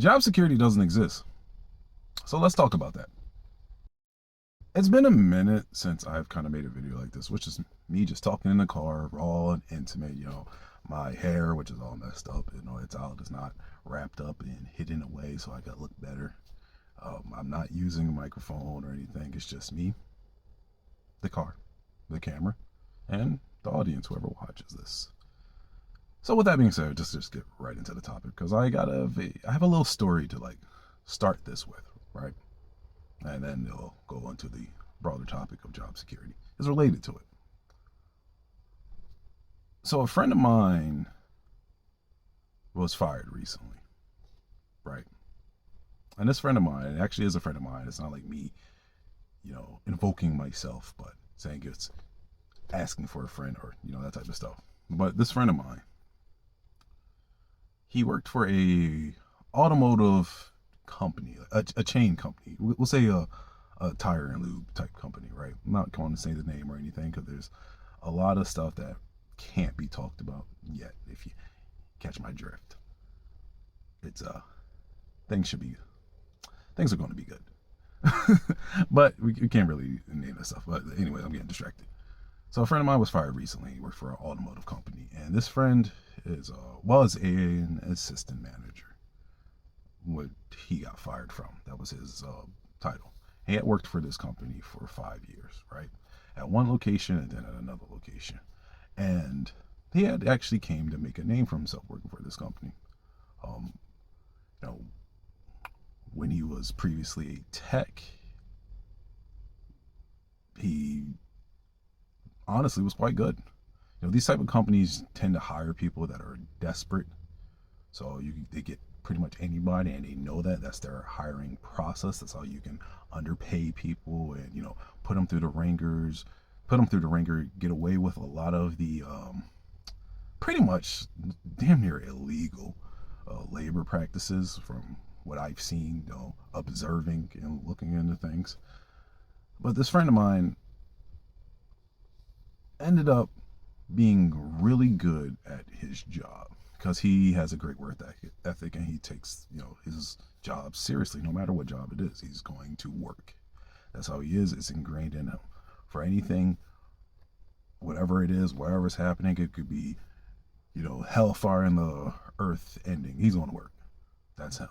Job security doesn't exist. So let's talk about that. It's been a minute since I've kind of made a video like this, which is me just talking in the car, raw and intimate. My hair, which is all messed up, it's out, it's not wrapped up and hidden away, so I gotta look better. I'm not using a microphone or anything. It's just me, the car, the camera, and the audience, whoever watches this. So with that being said, just get right into the topic, because I have a little story to start this with, right? And then they'll go into the broader topic of job security. It's related to it. So a friend of mine was fired recently, right? And this friend of mine, it actually is a friend of mine. It's not like me, invoking myself, but saying it's asking for a friend or, that type of stuff. But this friend of mine, he worked for a automotive company, a chain company. We'll say a tire and lube type company, right? I'm not going to say the name or anything, because there's a lot of stuff that can't be talked about yet, if you catch my drift. It's things are going to be good. But we can't really name that stuff. But anyway, I'm getting distracted. So a friend of mine was fired recently. He worked for an automotive company, and this friend was an assistant manager. What he got fired from, that was his title. He had worked for this company for 5 years, right? At one location and then at another location. And he had actually came to make a name for himself working for this company. Um, you know, when he was previously a tech, he honestly was quite good. These type of companies tend to hire people that are desperate. So they get pretty much anybody, and they know that that's their hiring process. That's how you can underpay people and put them through the ringers, get away with a lot of the pretty much damn near illegal labor practices from what I've seen, observing and looking into things. But this friend of mine ended up being really good at his job, because he has a great work ethic, and he takes his job seriously. No matter what job it is, he's going to work. That's how he is. It's ingrained in him. For anything, whatever it is, whatever's happening, it could be hellfire in the earth ending, he's going to work. That's him.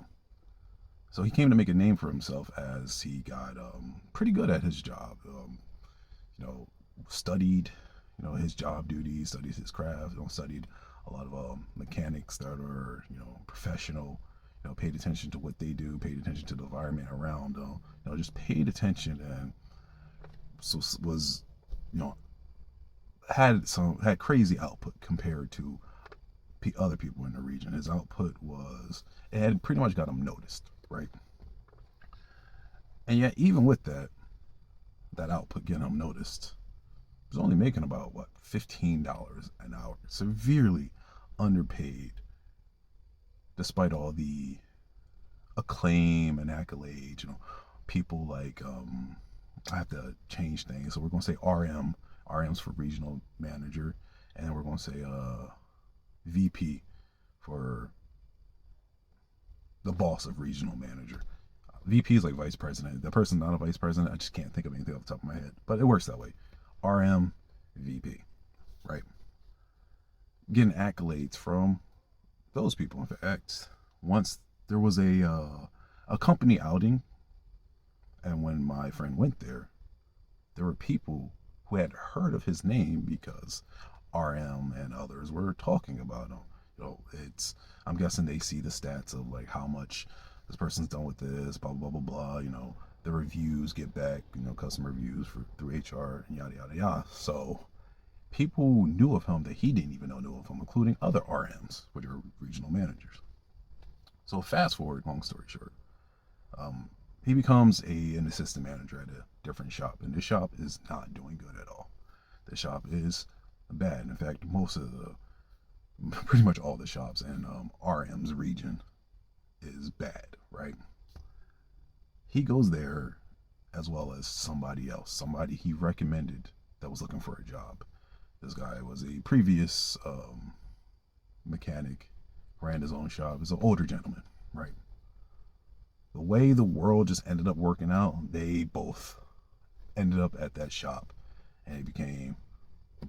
So he came to make a name for himself as he got pretty good at his job. Studied his job duties, studied his craft, studied a lot of mechanics that are professional, paid attention to what they do, paid attention to the environment around, just paid attention, and so was had crazy output compared to other people in the region. His output it had pretty much got him noticed, right? And yet, even with that output getting him noticed, was only making about $15 an hour, severely underpaid, despite all the acclaim and accolades. People like I have to change things, so we're going to say RM's for regional manager, and then we're going to say VP for the boss of regional manager. VP is like vice president. The person's not a vice president. I just can't think of anything off the top of my head, but it works that way. RM, VP, right? Getting accolades from those people. In fact, once there was a company outing, and when my friend went there were people who had heard of his name because RM and others were talking about him. I'm guessing they see the stats of how much this person's done with this, blah blah blah blah. The reviews get back, customer reviews through HR and yada yada yada. So people knew of him that he didn't even knew of him, including other RMs, which are regional managers. So fast forward, long story short, he becomes an assistant manager at a different shop, and this shop is not doing good at all. The shop is bad. In fact, pretty much all the shops in RM's region is bad, right? He goes there as well as somebody else, somebody he recommended that was looking for a job. This guy was a previous mechanic, ran his own shop. He's an older gentleman, right? way the world just ended up working out, they both ended up at that shop, and he became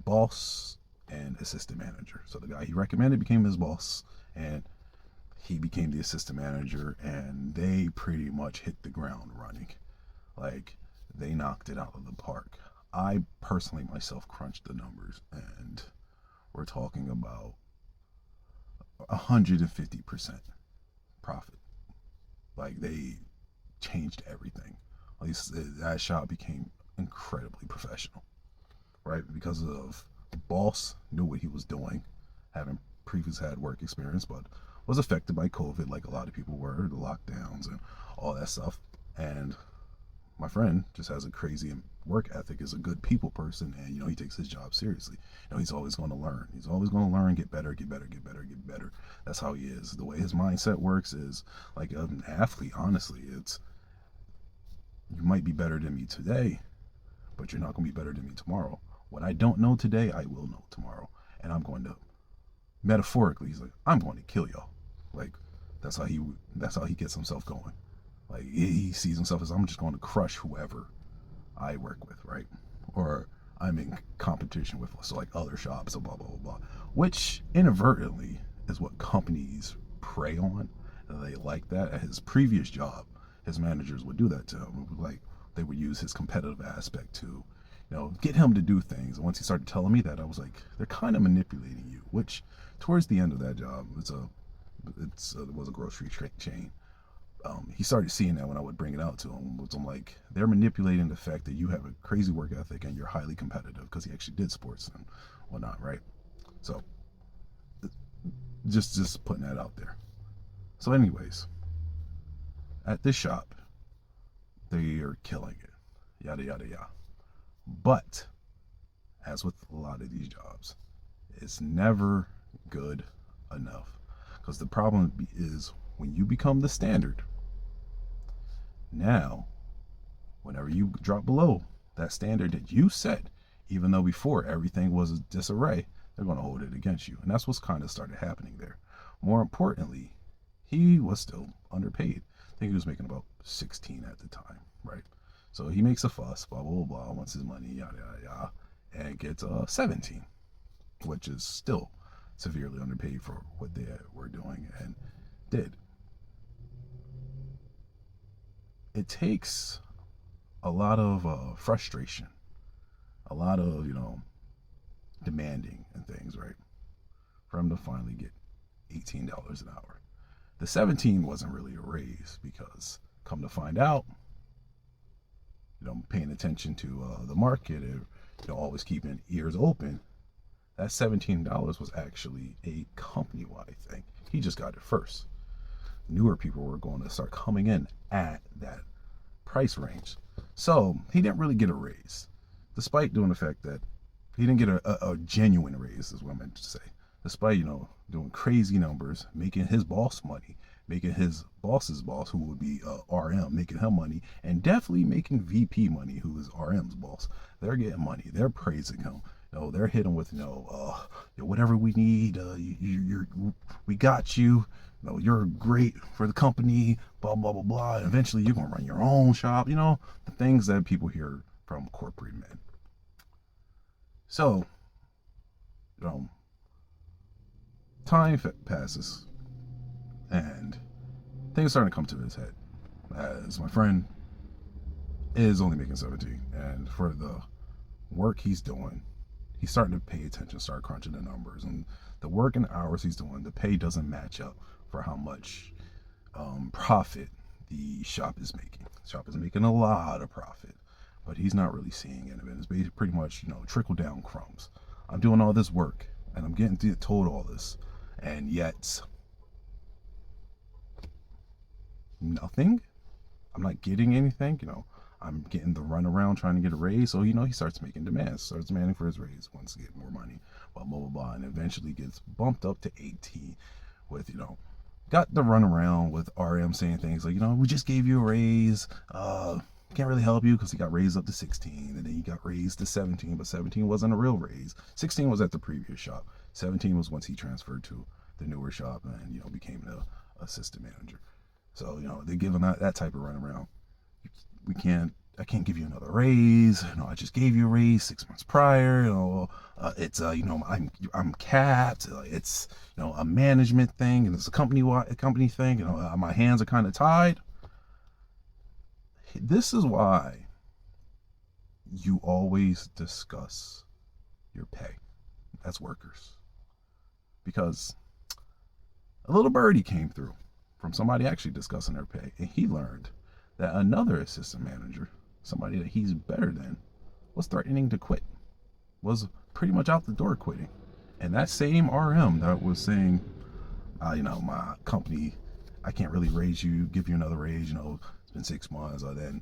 boss and assistant manager. So the guy he recommended became his boss, and he became the assistant manager, and they pretty much hit the ground running. Like, they knocked it out of the park. I personally myself crunched the numbers, and we're talking about 150% profit. Like, they changed everything. At least that shop became incredibly professional, right? Because of the boss knew what he was doing, having previously had work experience, but was affected by COVID like a lot of people were, the lockdowns and all that stuff. And my friend just has a crazy work ethic, is a good people person, and he takes his job seriously. He's always going to learn. He's always going to learn, get better, get better, get better, get better. That's how he is. The way his mindset works is like an athlete. Honestly, it's, you might be better than me today, but you're not going to be better than me tomorrow. What I don't know today, I will know tomorrow, and I'm going to, metaphorically, he's like, I'm going to kill y'all. Like, that's how he gets himself going. Like, he sees himself as, I'm just going to crush whoever I work with, right? Or I'm in competition with, so like other shops, blah, blah, blah, blah. Which inadvertently is what companies prey on. They like that. At his previous job, his managers would do that to him. Like, they would use his competitive aspect to, get him to do things. And once he started telling me that, I was like, they're kind of manipulating you. Which, towards the end of that job, it was a grocery chain. He started seeing that when I would bring it out to him. I'm like, they're manipulating the fact that you have a crazy work ethic and you're highly competitive, because he actually did sports and whatnot, right? So, just putting that out there. So anyways, at this shop, they are killing it, yada, yada, yada. But, as with a lot of these jobs, it's never good enough. Because the problem is, when you become the standard, now, whenever you drop below that standard that you set, even though before everything was a disarray, they're going to hold it against you. And that's what's kind of started happening there. More importantly, he was still underpaid. I think he was making about 16 at the time, right? So he makes a fuss, blah, blah, blah, wants his money, yada, yada, yada, and gets 17, which is still severely underpaid for what they were doing and did. It takes a lot of frustration, a lot of, demanding and things, right, for him to finally get $18 an hour. The 17 wasn't really a raise, because come to find out, paying attention to the market, and always keeping ears open, that $17 was actually a company-wide thing. He just got it first. Newer people were going to start coming in at that price range. So he didn't really get a raise, despite doing the fact that he didn't get a genuine raise, is what I meant to say. Despite, doing crazy numbers, making his boss money, making his boss's boss, who would be RM, making him money, and definitely making VP money, who is RM's boss. They're getting money. They're praising him. They're hitting with, whatever we need, we got you. You're great for the company, blah, blah, blah, blah. And eventually you're going to run your own shop, the things that people hear from corporate men. So, time passes, and things starting to come to his head, as my friend is only making 17, and for the work he's doing, he's starting to pay attention, start crunching the numbers, and the work and hours he's doing, the pay doesn't match up for how much profit the shop is making. The shop is making a lot of profit, but he's not really seeing it. It's pretty much, trickle down crumbs. I'm doing all this work, and I'm getting told all this, and yet nothing. I'm not getting anything. I'm getting the runaround trying to get a raise. So, he starts making demands, starts demanding for his raise, wants to get more money, blah, blah, blah, blah, and eventually gets bumped up to 18 with, got the runaround with RM saying things like, we just gave you a raise. Can't really help you, because he got raised up to 16, and then he got raised to 17, but 17 wasn't a real raise. 16 was at the previous shop. 17 was once he transferred to the newer shop and, became the assistant manager. So, they give him that type of runaround. I can't give you another raise. I just gave you a raise 6 months prior. It's I'm capped. It's a management thing, and it's a company thing. My hands are kind of tied. This is why you always discuss your pay as workers, because a little birdie came through from somebody actually discussing their pay, and he learned that another assistant manager, somebody that he's better than, was threatening to quit, was pretty much out the door quitting. And that same RM that was saying, my company, I can't really give you another raise, it's been 6 months, or then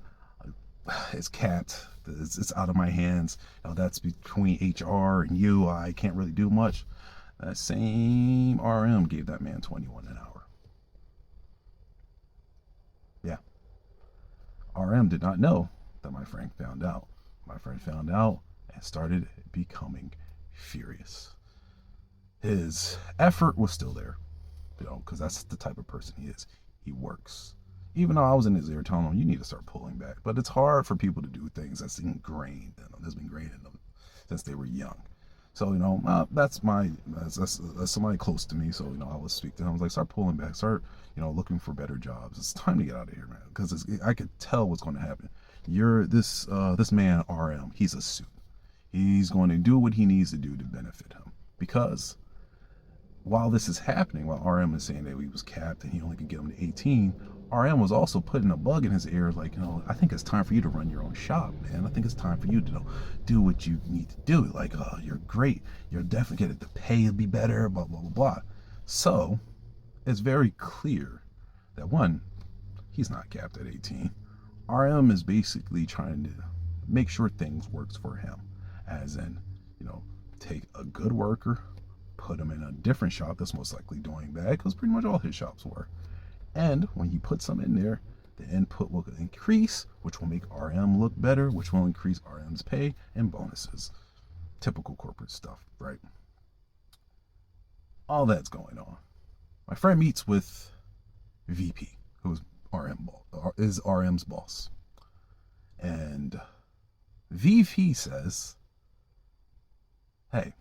it's capped, it's out of my hands, that's between HR and you, I can't really do much. That same RM gave that man 21 an hour. Yeah. RM did not know that my friend found out. My friend found out and started becoming furious. His effort was still there, because that's the type of person he is. He works. Even though I was in his ear telling him, you need to start pulling back. But it's hard for people to do things that's ingrained in them, that's been ingrained in them since they were young. So, that's somebody close to me. So, I would speak to him. I was like, start pulling back, start, looking for better jobs. It's time to get out of here, man. Because I could tell what's going to happen. This man, RM, he's a suit. He's going to do what he needs to do to benefit him. Because while this is happening, while RM is saying that he was capped and he only could get him to 18, RM was also putting a bug in his ear, like, I think it's time for you to run your own shop, man. I think it's time for you to do what you need to do. Like, you're great. You're definitely getting the pay will be better, blah, blah, blah, blah. So it's very clear that, one, he's not capped at 18. RM is basically trying to make sure things works for him, as in, take a good worker, put him in a different shop that's most likely doing bad, because pretty much all his shops were. And when you put some in there, the input will increase, which will make RM look better, which will increase RM's pay and bonuses. Typical corporate stuff, right? All that's going on. My friend meets with VP, who is RM's boss. And VP says, hey,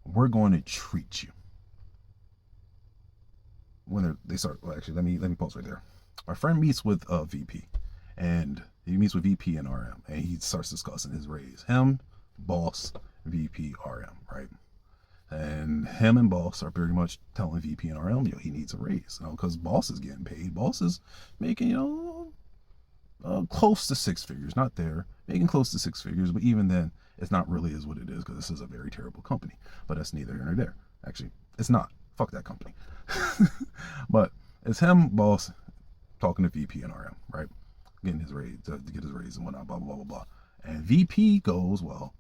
we're going to treat you. When they start, well, actually, let me pause right there. My friend meets with VP, and he meets with VP and RM, and he starts discussing his raise. Him, boss, VP, RM, right? And him and boss are pretty much telling VP and RM, he needs a raise, because boss is getting paid. Boss is making, close to six figures, not there, making close to six figures, but even then, it's not really is what it is, because this is a very terrible company. But that's neither here nor there. Actually, it's not. Fuck that company. But it's him, boss, talking to VP and RM, right? Getting his raise, to get his raise and whatnot, blah, blah, blah, blah. And VP goes, well,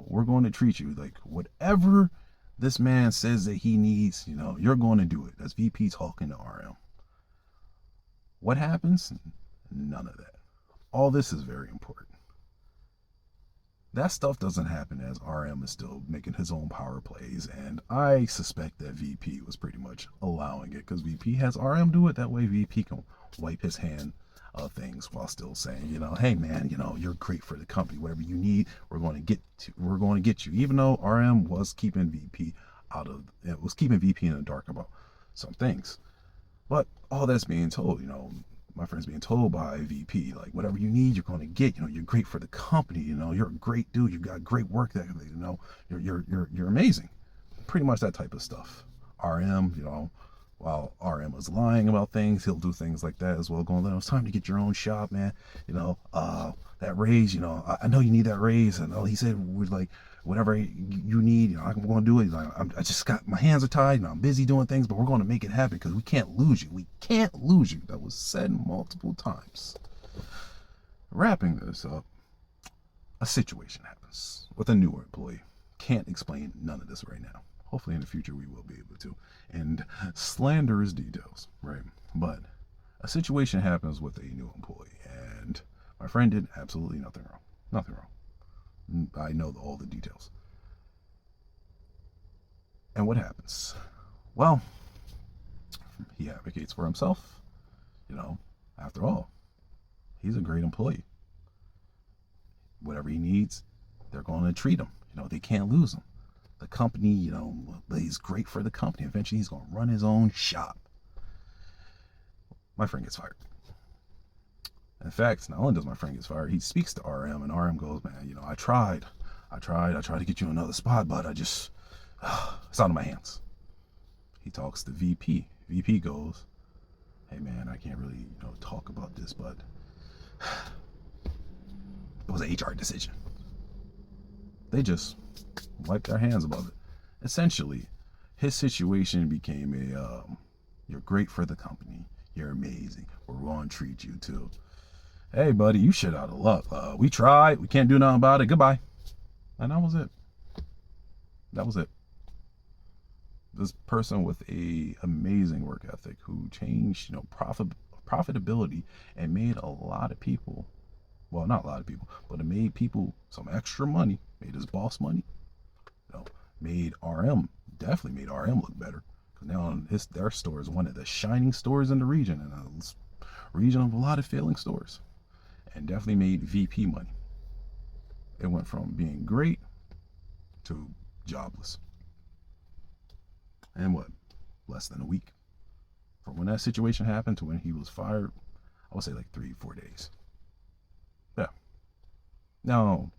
we're going to treat you like whatever this man says that he needs, you're going to do it. That's VP talking to RM. What happens? None of that. All this is very important. That stuff doesn't happen as RM is still making his own power plays, and I suspect that VP was pretty much allowing it, because VP has RM do it. That way VP can wipe his hand of things while still saying, hey man, you're great for the company. Whatever you need, we're going to get you. Even though RM was keeping VP in the dark about some things. But all that's being told, my friend's being told by VP, like, whatever you need, you're going to get. You're great for the company. You're a great dude. You got great work. That you're amazing. Pretty much that type of stuff. RM, while RM was lying about things, he'll do things like that as well. Going, it's time to get your own shop, man. That raise. I know you need that raise. And he said, we're like, whatever you need, I'm going to do it. I just got, my hands are tied, I'm busy doing things, but we're going to make it happen, because we can't lose you. We can't lose you. That was said multiple times. Wrapping this up, a situation happens with a newer employee. Can't explain none of this right now. Hopefully in the future we will be able to. And slanderous details, right? But a situation happens with a new employee, and my friend did absolutely nothing wrong. Nothing wrong. I know all the details. And what happens? Well, he advocates for himself. You know, after all, he's a great employee. Whatever he needs, they're going to treat him. You know, they can't lose him. The company, you know, he's great for the company. Eventually, he's going to run his own shop. My friend gets fired. In fact, not only does my friend get fired, he speaks to RM, and RM goes, man, you know, I tried to get you another spot, but it's out of my hands. He talks to VP. VP goes, hey man, I can't really, you know, talk about this, but it was an HR decision. They just wiped their hands above it. Essentially, his situation became you're great for the company. You're amazing. We're going to treat you too. Hey, buddy, you shit out of luck. We tried. We can't do nothing about it. Goodbye. And that was it. That was it. This person with a amazing work ethic who changed, you know, profitability and made a lot of people, well, not a lot of people, but it made people some extra money, made his boss money, you know, definitely made RM look better. Because now their store is one of the shining stores in the region, and a region of a lot of failing stores. And definitely made VP money. It went from being great to jobless. And what? Less than a week. From when that situation happened to when he was fired, I would say like 3-4 days. Yeah. Now,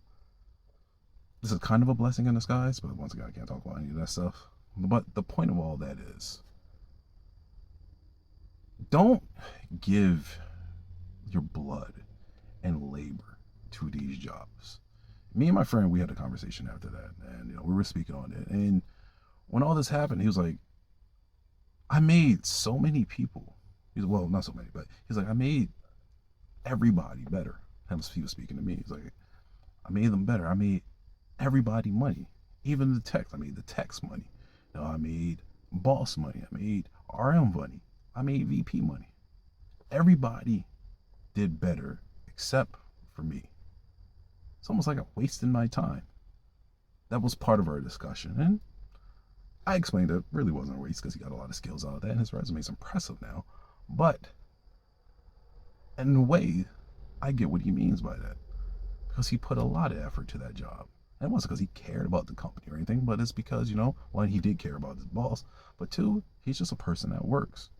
this is kind of a blessing in disguise, but once again, I can't talk about any of that stuff. But the point of all that is, don't give your blood and labor to these jobs. Me and my friend, we had a conversation after that, and you know, we were speaking on it. And when all this happened, he was like, I made so many people. Well, not so many, but he's like, I made everybody better. He was speaking to me. He's like, I made them better. I made everybody money. Even the techs. I made the techs money. You know, I made boss money. I made RM money. I made VP money. Everybody did better except for me. It's almost like I'm wasting my time. That was part of our discussion. And I explained it really wasn't a waste because he got a lot of skills out of that, and his resume is impressive now. But in a way, I get what he means by that, because he put a lot of effort to that job. And it wasn't because he cared about the company or anything, but it's because, you know, one, he did care about his boss, but two, he's just a person that works.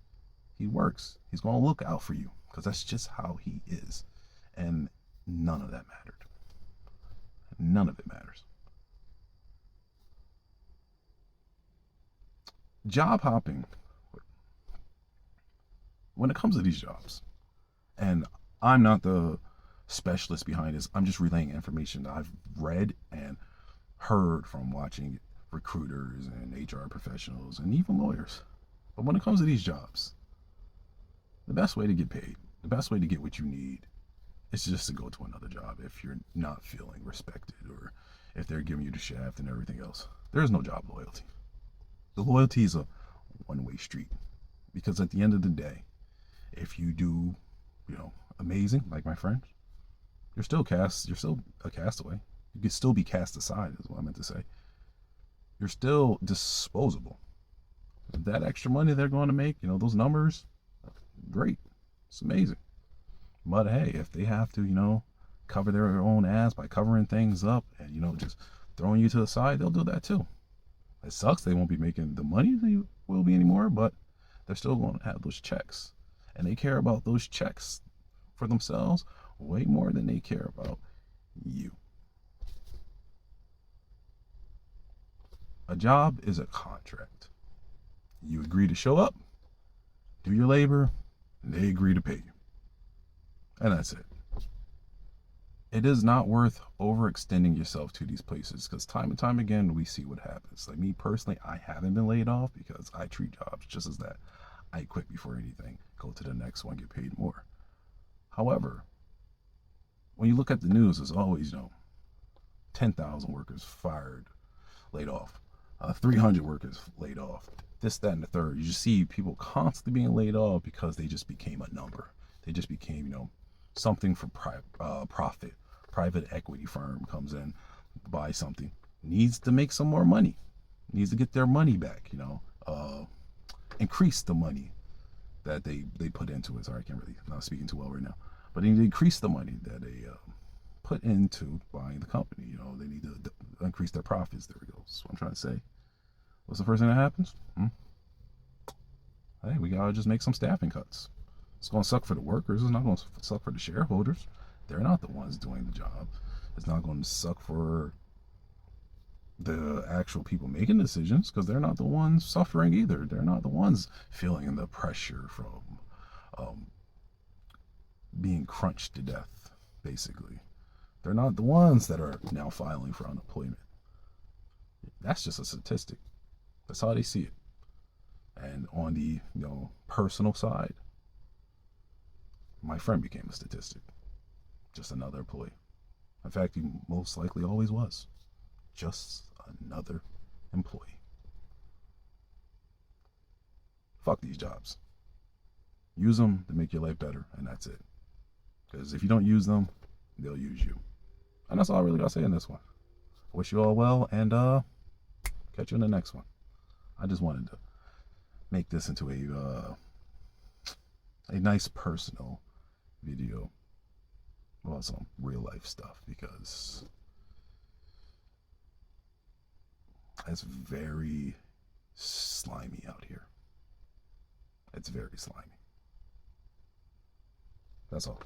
He works. He's going to look out for you because that's just how he is. And none of that mattered. None of it matters. Job hopping, when it comes to these jobs, and I'm not the specialist behind this, I'm just relaying information that I've read and heard from watching recruiters and HR professionals and even lawyers. But when it comes to these jobs, the best way to get paid, the best way to get what you need, is just to go to another job if you're not feeling respected or if they're giving you the shaft and everything else. There is no job loyalty. The loyalty is a one-way street, because at the end of the day, if you do, you know, amazing, like my friend, you're still a castaway. You could still be cast aside, is what I meant to say. You're still disposable. That extra money they're going to make, you know, those numbers, great. It's amazing. But hey, if they have to, you know, cover their own ass by covering things up and, you know, just throwing you to the side, they'll do that too. It sucks they won't be making the money they will be anymore, but they're still going to have those checks. And they care about those checks for themselves way more than they care about you. A job is a contract. You agree to show up, do your labor, and they agree to pay you. And that's it. It is not worth overextending yourself to these places, because time and time again, we see what happens. Like me personally, I haven't been laid off because I treat jobs just as that. I quit before anything, go to the next one, get paid more. However, when you look at the news, there's always, you know, 10,000 workers fired, laid off, 300 workers laid off, this, that, and the third. You just see people constantly being laid off because they just became a number. They just became, you know, something for profit. Private equity firm comes in, buys something, needs to make some more money, needs to get their money back, you know, increase the money. that they put into it. Sorry, I can't really, I'm not speaking too well right now. But they need to increase the money that they put into buying the company. You know, they need to increase their profits. There we go. That's what I'm trying to say. What's the first thing that happens? Hey, we gotta just make some staffing cuts. It's gonna suck for the workers. It's not gonna suck for the shareholders. They're not the ones doing the job. It's not gonna suck for the actual people making decisions, because they're not the ones suffering either. They're not the ones feeling the pressure from being crunched to death, basically. They're not the ones that are now filing for unemployment. That's just a statistic. That's how they see it. And on the personal side, my friend became a statistic. Just another employee. In fact, he most likely always was. Just another employee. Fuck these jobs. Use them to make your life better, and that's it. Because if you don't use them, they'll use you. And that's all I really gotta say in this one. Wish you all well, and catch you in the next one. I just wanted to make this into a nice personal video about some real life stuff, because it's very slimy out here. It's very slimy. That's all.